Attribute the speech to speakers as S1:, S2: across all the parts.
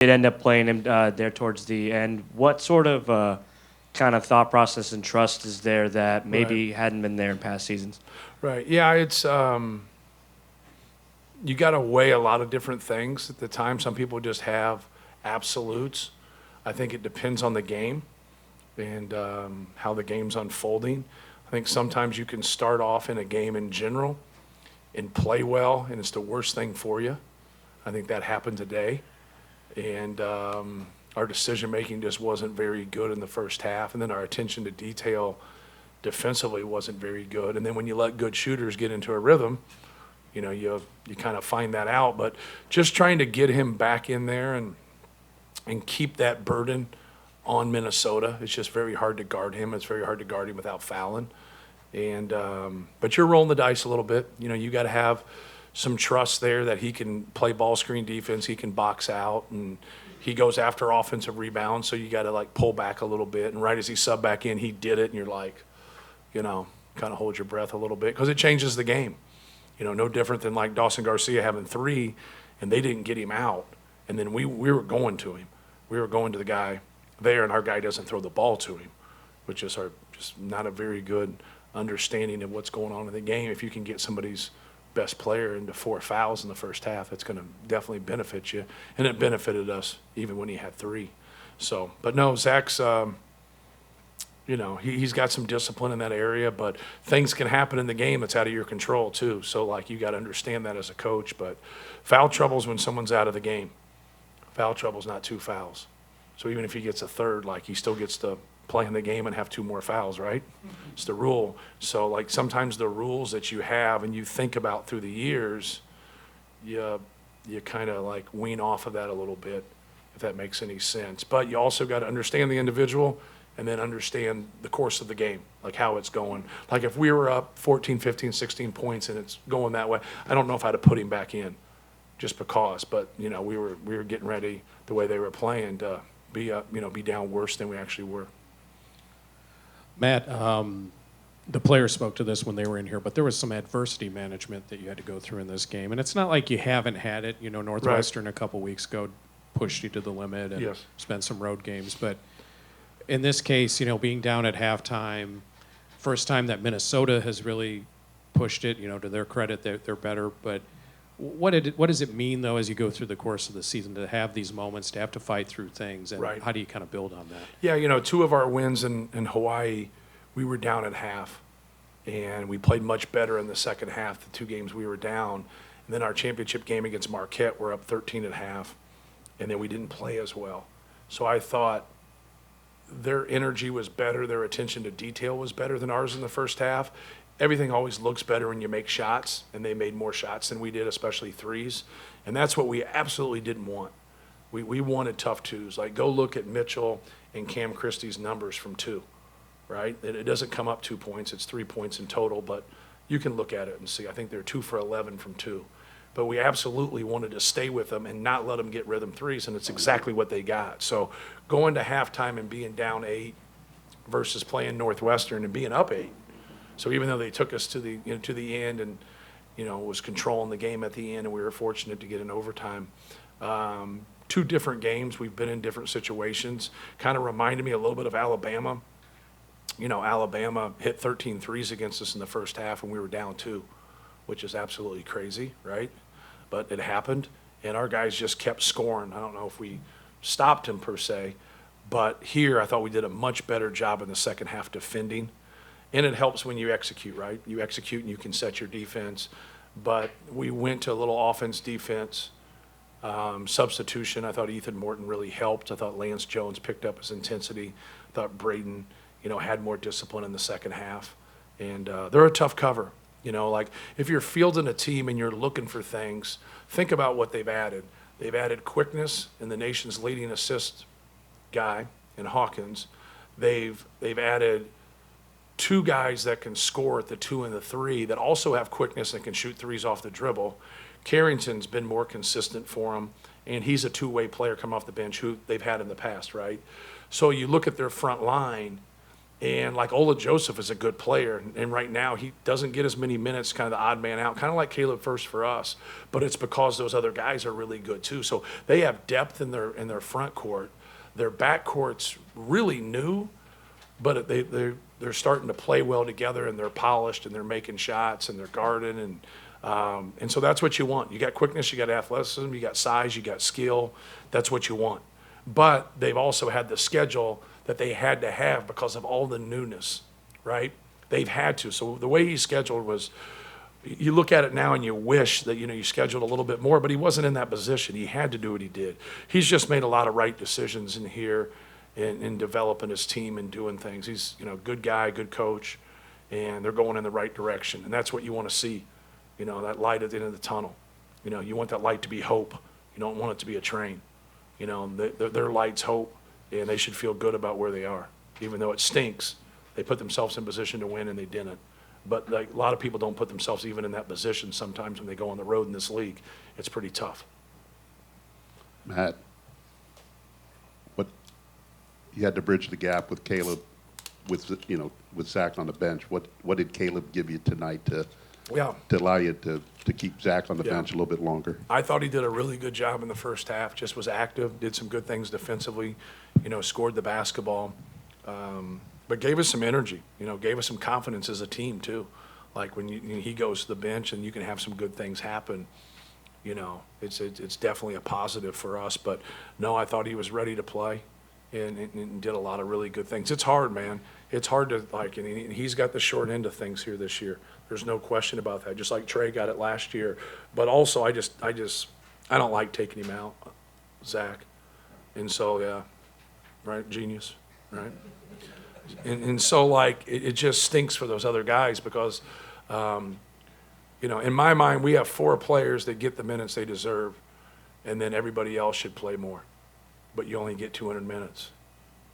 S1: did end up playing him there towards the end. What sort of kind of thought process and trust is there that maybe hadn't been there in past seasons?
S2: Right. Yeah, it's you got to weigh a lot of different things at the time. Some people just have absolutes. I think it depends on the game and how the game's unfolding. I think sometimes you can start off in a game in general and play well, and it's the worst thing for you. I think that happened today. And our decision making just wasn't very good in the first half. And then our attention to detail defensively wasn't very good. And then when you let good shooters get into a rhythm, you kind of find that out. But just trying to get him back in there and keep that burden on Minnesota. It's just very hard to guard him. It's very hard to guard him without fouling. And but you're rolling the dice a little bit. You got to have some trust there that he can play ball screen defense. He can box out, and he goes after offensive rebounds. So you got to pull back a little bit. And right as he subbed back in, he did it, and you're kind of hold your breath a little bit because it changes the game. No different than Dawson Garcia having 3, and they didn't get him out, and then we were going to him. We were going to the guy there, and our guy doesn't throw the ball to him, which is just not a very good understanding of what's going on in the game. If you can get somebody's best player into 4 fouls in the first half, it's going to definitely benefit you, and it benefited us even when he had 3. So, but no, Zach's, he's got some discipline in that area, but things can happen in the game that's out of your control too. So, you got to understand that as a coach. But foul trouble's when someone's out of the game. Foul trouble's not 2 fouls. So even if he gets a third, he still gets to play in the game and have 2 more fouls, right? Mm-hmm. It's the rule. So sometimes the rules that you have and you think about through the years, you kind of wean off of that a little bit, if that makes any sense. But you also got to understand the individual and then understand the course of the game, how it's going. If we were up 14, 15, 16 points and it's going that way, I don't know if I'd have put him back in just because. But, we were getting ready the way they were playing to be up, be down worse than we actually were.
S3: Matt, the players spoke to this when they were in here, but there was some adversity management that you had to go through in this game. And it's not like you haven't had it. Northwestern a couple weeks ago pushed you to the limit and spent some road games. But in this case, being down at halftime, first time that Minnesota has really pushed it, to their credit, they're better. But what does it mean, though, as you go through the course of the season to have these moments, to have to fight through things? And how do you kind of build on that?
S2: Yeah, 2 of our wins in Hawaii, we were down at half. And we played much better in the second half, the 2 games we were down. And then our championship game against Marquette, we're up 13 at half. And then we didn't play as well. So I thought their energy was better, their attention to detail was better than ours in the first half. Everything always looks better when you make shots, and they made more shots than we did, especially threes. And that's what we absolutely didn't want. We wanted tough 2s. Go look at Mitchell and Cam Christie's numbers from 2, right? It doesn't come up 2 points. It's 3 points in total, but you can look at it and see. I think they're 2 for 11 from 2. But we absolutely wanted to stay with them and not let them get rhythm 3s, and it's exactly what they got. So going to halftime and being down 8 versus playing Northwestern and being up 8. So even though they took us to the end and was controlling the game at the end, and we were fortunate to get in overtime. 2 different games. We've been in different situations. Kind of reminded me a little bit of Alabama. Alabama hit 13 threes against us in the first half, and we were down 2, which is absolutely crazy, right? But it happened, and our guys just kept scoring. I don't know if we stopped him per se, but here I thought we did a much better job in the second half defending. And it helps when you execute, right? You execute and you can set your defense. But we went to a little offense-defense substitution. I thought Ethan Morton really helped. I thought Lance Jones picked up his intensity. I thought Braden, had more discipline in the second half. And they're a tough cover. If you're fielding a team and you're looking for things, think about what they've added. They've added quickness in the nation's leading assist guy in Hawkins. They've added 2 guys that can score at the 2 and the 3 that also have quickness and can shoot threes off the dribble. Carrington's been more consistent for them, and he's a 2-way player come off the bench who they've had in the past, right? So you look at their front line, And like Ola Joseph is a good player, and right now he doesn't get as many minutes, kind of the odd man out, kind of like Caleb First for us. But it's because those other guys are really good too. So they have depth in their front court. Their back court's really new, but they're starting to play well together, and they're polished, and they're making shots, and they're guarding, and so that's what you want. You got quickness, you got athleticism, you got size, you got skill. That's what you want. But they've also had the schedule that they had to have because of all the newness, right? They've had to. So the way he scheduled was, you look at it now and you wish that, you scheduled a little bit more, but he wasn't in that position. He had to do what he did. He's just made a lot of right decisions in here in developing his team and doing things. He's, good guy, good coach, and they're going in the right direction. And that's what you want to see, that light at the end of the tunnel. You want that light to be hope. You don't want it to be a train. Their light's hope, and they should feel good about where they are. Even though it stinks, they put themselves in position to win, and they didn't. But a lot of people don't put themselves even in that position sometimes when they go on the road in this league. It's pretty tough.
S4: Matt, you had to bridge the gap with Caleb, with Zach on the bench. What did Caleb give you tonight to allow you to keep Zach on the bench a little bit longer?
S2: I thought he did a really good job in the first half. Just was active, did some good things defensively, scored the basketball, but gave us some energy. Gave us some confidence as a team too. Like when he goes to the bench and you can have some good things happen. It's definitely a positive for us. But no, I thought he was ready to play. And did a lot of really good things. It's hard, man. It's hard to and he's got the short end of things here this year. There's no question about that. Just like Trey got it last year. But also, I don't like taking him out, Zach. And so, yeah, right, genius, right? And so, it just stinks for those other guys because, in my mind, we have 4 players that get the minutes they deserve, and then everybody else should play more. But you only get 200 minutes.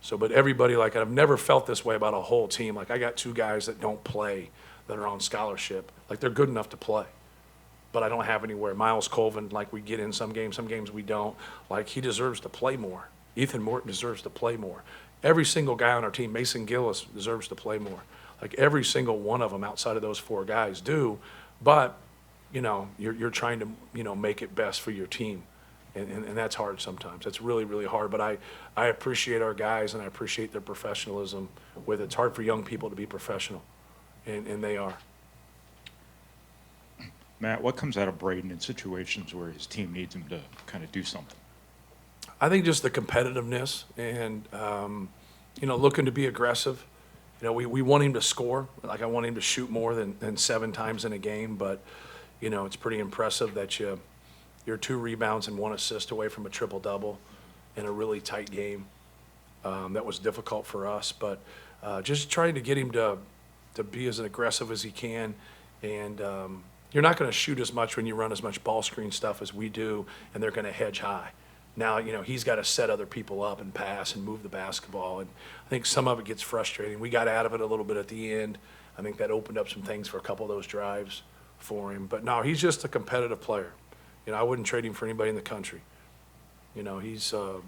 S2: So, but everybody, I've never felt this way about a whole team. I got 2 guys that don't play that are on scholarship. They're good enough to play. But I don't have anywhere. Miles Colvin, we get in some games we don't. He deserves to play more. Ethan Morton deserves to play more. Every single guy on our team, Mason Gillis, deserves to play more. Every single one of them outside of those 4 guys do. But, you're trying to, make it best for your team. And that's hard sometimes. That's really, really hard. But I appreciate our guys, and I appreciate their professionalism with it. It's hard for young people to be professional, and they are.
S5: Matt, what comes out of Braden in situations where his team needs him to kind of do something?
S2: I think just the competitiveness and, looking to be aggressive. We want him to score. I want him to shoot more than 7 times in a game. But, it's pretty impressive that you're 2 rebounds and 1 assist away from a triple-double in a really tight game. That was difficult for us, but just trying to get him to be as aggressive as he can. And you're not going to shoot as much when you run as much ball screen stuff as we do, and they're going to hedge high. Now, he's got to set other people up and pass and move the basketball, and I think some of it gets frustrating. We got out of it a little bit at the end. I think that opened up some things for a couple of those drives for him. But no, he's just a competitive player. I wouldn't trade him for anybody in the country. He's to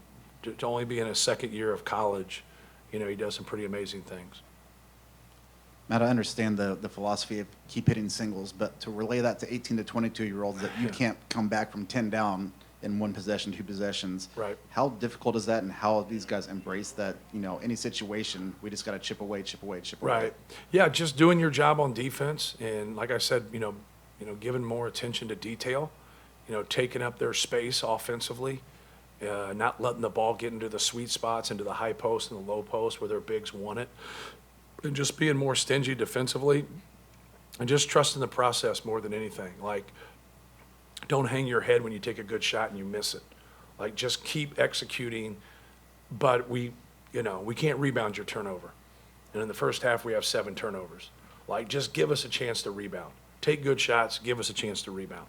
S2: only be in his 2nd year of college. He does some pretty amazing things.
S6: Matt, I understand the philosophy of keep hitting singles, but to relay that to 18 to 22-year-olds that you can't come back from 10 down in 1 possession, 2 possessions.
S2: Right.
S6: How difficult is that, and how these guys embrace that, any situation, we just got to chip away.
S2: Right. Yeah, just doing your job on defense. And like I said, giving more attention to detail. Taking up their space offensively, not letting the ball get into the sweet spots, into the high post and the low post where their bigs want it, and just being more stingy defensively, and just trusting the process more than anything. Don't hang your head when you take a good shot and you miss it. Just keep executing, but we can't rebound your turnover. And in the first half, we have 7 turnovers. Just give us a chance to rebound. Take good shots, give us a chance to rebound.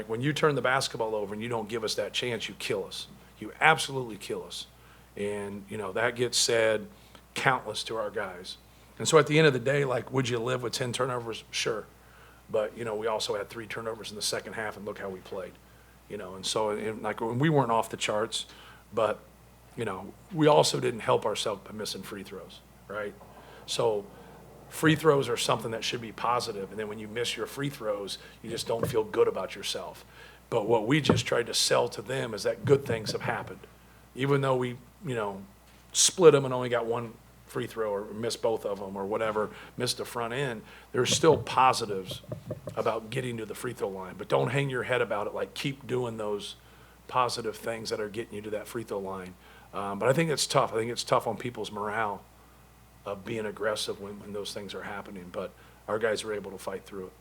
S2: When you turn the basketball over and you don't give us that chance, you kill us. You absolutely kill us. And, that gets said countless to our guys. And so at the end of the day, would you live with 10 turnovers? Sure. But, we also had 3 turnovers in the second half, and look how we played. And so, we weren't off the charts, but, we also didn't help ourselves by missing free throws, right? So free throws are something that should be positive, and then when you miss your free throws, you just don't feel good about yourself. But what we just tried to sell to them is that good things have happened. Even though we, split them and only got one free throw or missed both of them or whatever, missed the front end, there's still positives about getting to the free throw line. But don't hang your head about it. Like, keep doing those positive things that are getting you to that free throw line. But I think it's tough. I think it's tough on people's morale of being aggressive when those things are happening. But our guys are able to fight through it.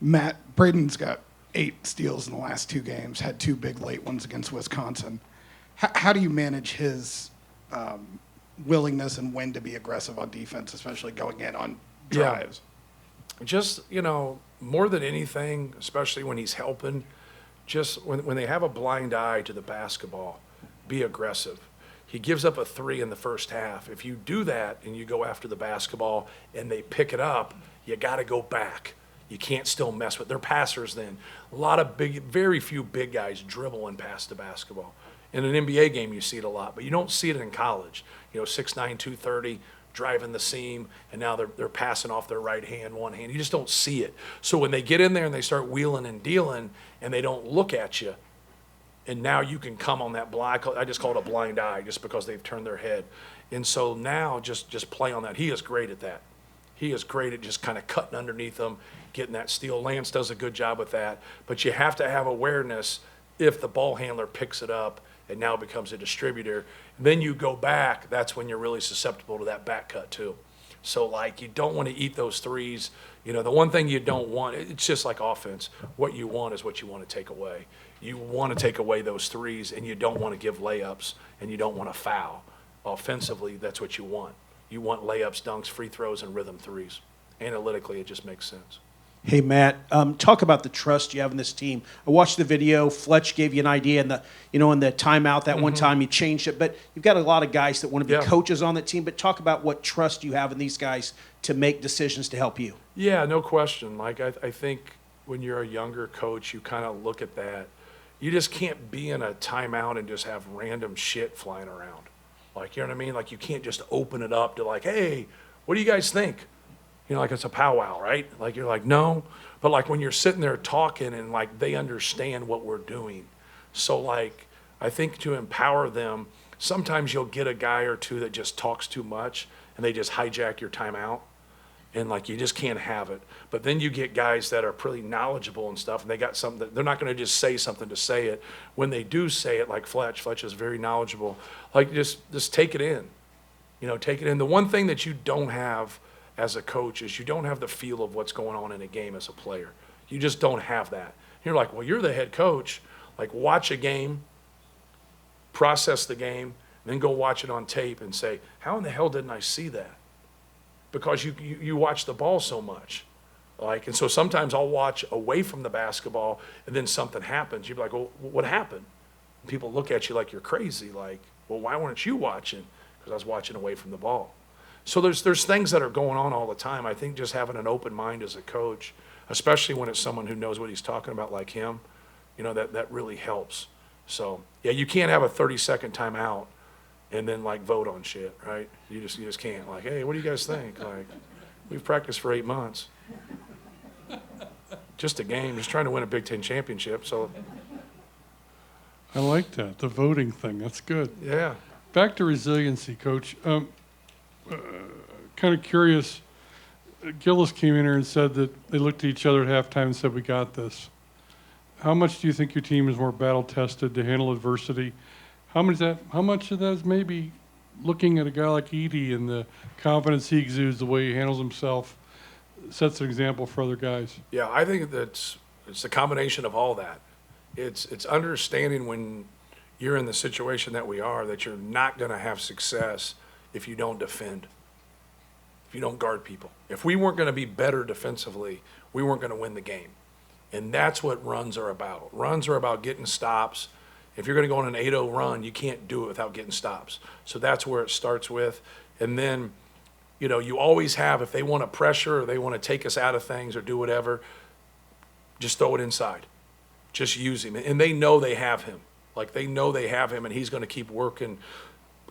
S7: Matt, Braden's got 8 steals in the last 2 games, had 2 big late ones against Wisconsin. How do you manage his willingness and when to be aggressive on defense, especially going in on drives?
S2: Just, more than anything, especially when he's helping, just when they have a blind eye to the basketball, be aggressive. He gives up a 3 in the first half. If you do that and you go after the basketball and they pick it up, you got to go back. You can't still mess with. They're passers then. Very few big guys dribble and pass the basketball. In an NBA game, you see it a lot, but you don't see it in college. 6'9", 230, driving the seam, and now they're passing off their right hand, one hand. You just don't see it. So when they get in there and they start wheeling and dealing and they don't look at you, and now you can come on that blind, I just call it a blind eye just because they've turned their head. And so now just play on that. He is great at that. He is great at just kind of cutting underneath them, getting that steal. Lance does a good job with that. But you have to have awareness if the ball handler picks it up and now becomes a distributor. Then you go back, that's when you're really susceptible to that back cut too. So, you don't want to eat those threes. The one thing you don't want, it's just like offense. What you want is what you want to take away. You want to take away those threes, and you don't want to give layups, and you don't want to foul. Offensively, that's what you want. You want layups, dunks, free throws, and rhythm threes. Analytically, it just makes sense.
S8: Hey, Matt, talk about the trust you have in this team. I watched the video. Fletch gave you an idea in the timeout that one time you changed it. But you've got a lot of guys that want to be coaches on that team. But talk about what trust you have in these guys to make decisions to help you.
S2: Yeah, no question. I think when you're a younger coach, you kind of look at that. You just can't be in a timeout and just have random shit flying around. You know what I mean? You can't just open it up to hey, what do you guys think? It's a powwow, right? You're like, no. But when you're sitting there talking and they understand what we're doing. So I think to empower them, sometimes you'll get a guy or two that just talks too much and they just hijack your timeout. And you just can't have it. But then you get guys that are pretty knowledgeable and stuff, and they got something that they're not going to just say something to say it. When they do say it, like Fletch is very knowledgeable. Just take it in. Take it in. The one thing that you don't have as a coach is you don't have the feel of what's going on in a game as a player. You just don't have that. You're like, well, you're the head coach. Watch a game, process the game, and then go watch it on tape and say, how in the hell didn't I see that? Because you watch the ball so much. And so sometimes I'll watch away from the basketball and then something happens. You'd be like, well, what happened? And people look at you like you're crazy. Well, why weren't you watching? Because I was watching away from the ball. So there's things that are going on all the time. I think just having an open mind as a coach, especially when it's someone who knows what he's talking about like him, that really helps. So, yeah, you can't have a 30-second timeout and then vote on shit, right? You just can't. Hey, what do you guys think? We've practiced for 8 months. Just a game, just trying to win a Big Ten championship. So,
S9: I like that, the voting thing. That's good.
S2: yeah.
S9: Back to resiliency, Coach. Kind of curious. Gillis came in here and said that they looked at each other at halftime and said, "We got this." How much do you think your team is more battle tested to handle adversity? How much of that is maybe looking at a guy like Edey and the confidence he exudes, the way he handles himself, sets an example for other guys?
S2: Yeah, I think it's a combination of all that. It's understanding when you're in the situation that we are that you're not going to have success if you don't defend, if you don't guard people. If we weren't going to be better defensively, we weren't going to win the game. And that's what runs are about. Runs are about getting stops. If you're going to go on an 8-0 run, you can't do it without getting stops. So that's where it starts with. And then, you always have, if they want to pressure or they want to take us out of things or do whatever, just throw it inside. Just use him. And they know they have him. They know they have him and he's going to keep working.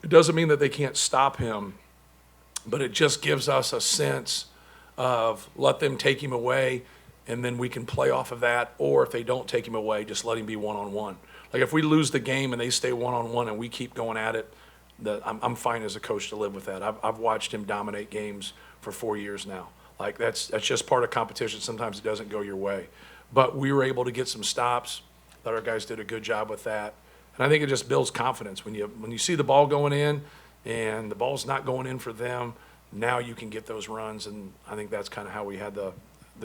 S2: It doesn't mean that they can't stop him but it just gives us a sense of let them take him away, and then we can play off of that. Or if they don't take him away, just let him be one-on-one. Like if we lose the game and they stay one-on-one and we keep going at it, I'm fine as a coach to live with that. I've watched him dominate games for 4 years now. Like that's just part of competition. Sometimes it doesn't go your way, but we were able to get some stops. That our guys did a good job with that, and I think it just builds confidence when you see the ball going in, and the ball's not going in for them. Now you can get those runs, and I think that's kind of how we had the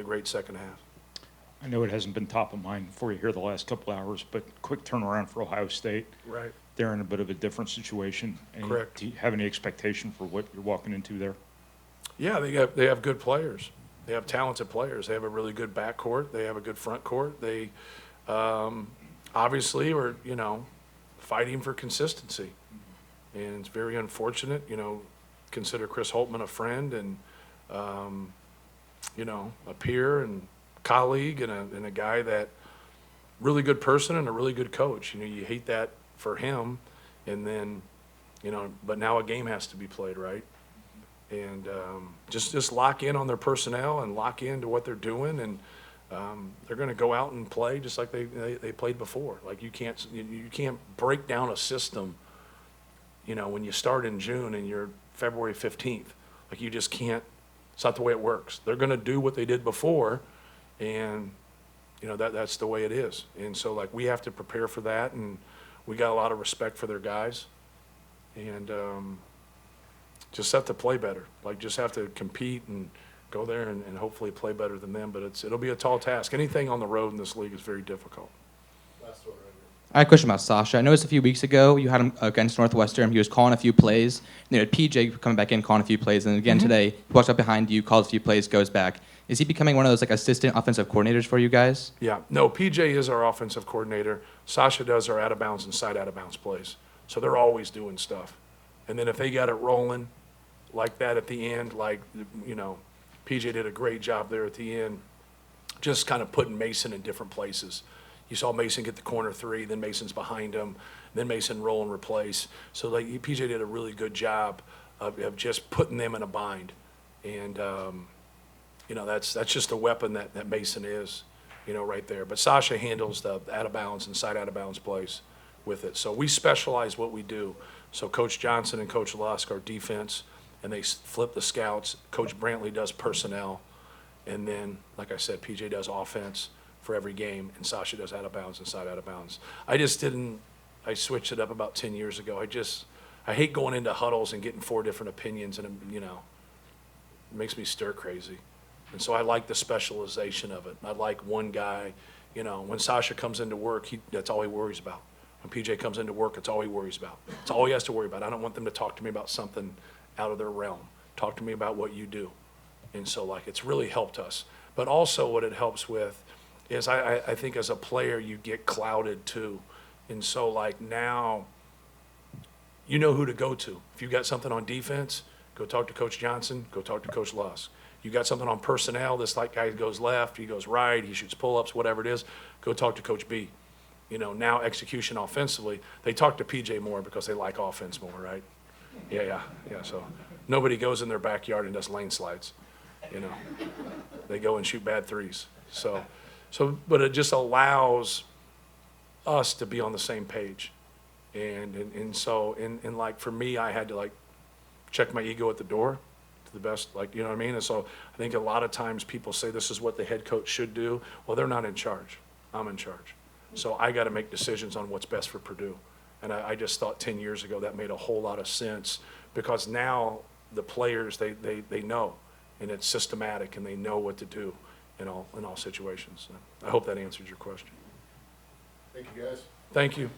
S2: great second half.
S5: I know it hasn't been top of mind for you here the last couple hours, but quick turnaround for Ohio State.
S2: Right.
S5: They're in a bit of a different situation.
S2: Correct.
S5: Do you have any expectation for what you're walking into there?
S2: Yeah, they have good players. They have talented players. They have a really good backcourt. They have a good front court. They obviously are, fighting for consistency. And it's very unfortunate, consider Chris Holtman a friend and, a peer and colleague and a guy that really good person and a really good coach. You hate that for him. And then, but now a game has to be played, right? And just lock in on their personnel and lock into what they're doing, and they're going to go out and play just like they played before. Like you can't break down a system, when you start in June and you're February 15th. Like you just can't. It's not the way it works. They're going to do what they did before, and that's the way it is. And so like we have to prepare for that, and we got a lot of respect for their guys, and just have to play better. Like just have to compete and go there and hopefully play better than them. But it'll be a tall task. Anything on the road in this league is very difficult.
S10: I had a question about Sasha. I noticed a few weeks ago you had him against Northwestern. He was calling a few plays. You had PJ coming back in, calling a few plays. And again today, he walks up behind you, calls a few plays, goes back. Is he becoming one of those like assistant offensive coordinators for you guys?
S2: Yeah. No, PJ is our offensive coordinator. Sasha does our out-of-bounds and side-out-of-bounds plays. So they're always doing stuff. And then if they got it rolling like that at the end, like, PJ did a great job there at the end, just kind of putting Mason in different places. You saw Mason get the corner three, then Mason's behind him, then Mason roll and replace. So like PJ did a really good job of just putting them in a bind. And, that's just a weapon that Mason is, right there. But Sasha handles the out-of-bounds and side-out-of-bounds plays with it. So we specialize what we do. So Coach Johnson and Coach Lusk are defense, and they flip the scouts. Coach Brantley does personnel. And then, like I said, PJ does offense for every game, and Sasha does out-of-bounds and side-out-of-bounds. I switched it up about 10 years ago. I hate going into huddles and getting 4 different opinions, and, it makes me stir crazy. And so I like the specialization of it. I like one guy, when Sasha comes into work, that's all he worries about. When PJ comes into work, it's all he worries about. It's all he has to worry about. I don't want them to talk to me about something out of their realm. Talk to me about what you do. And so, it's really helped us. But also what it helps with is I think as a player, you get clouded too. And so, now, you know who to go to. If you got something on defense, go talk to Coach Johnson, go talk to Coach Lusk. You got something on personnel, this guy goes left, he goes right, he shoots pull-ups, whatever it is, go talk to Coach B. Now execution offensively, they talk to PJ more because they like offense more, right? Yeah. So nobody goes in their backyard and does lane slides, They go and shoot bad threes. So, but it just allows us to be on the same page. And so, for me, I had to check my ego at the door to the best, you know what I mean? And so I think a lot of times people say this is what the head coach should do. Well, they're not in charge. I'm in charge. So I got to make decisions on what's best for Purdue. And I just thought 10 years ago that made a whole lot of sense, because now the players, they know, and it's systematic, and they know what to do in all situations. I hope that answers your question.
S4: Thank you, guys.
S2: Thank you.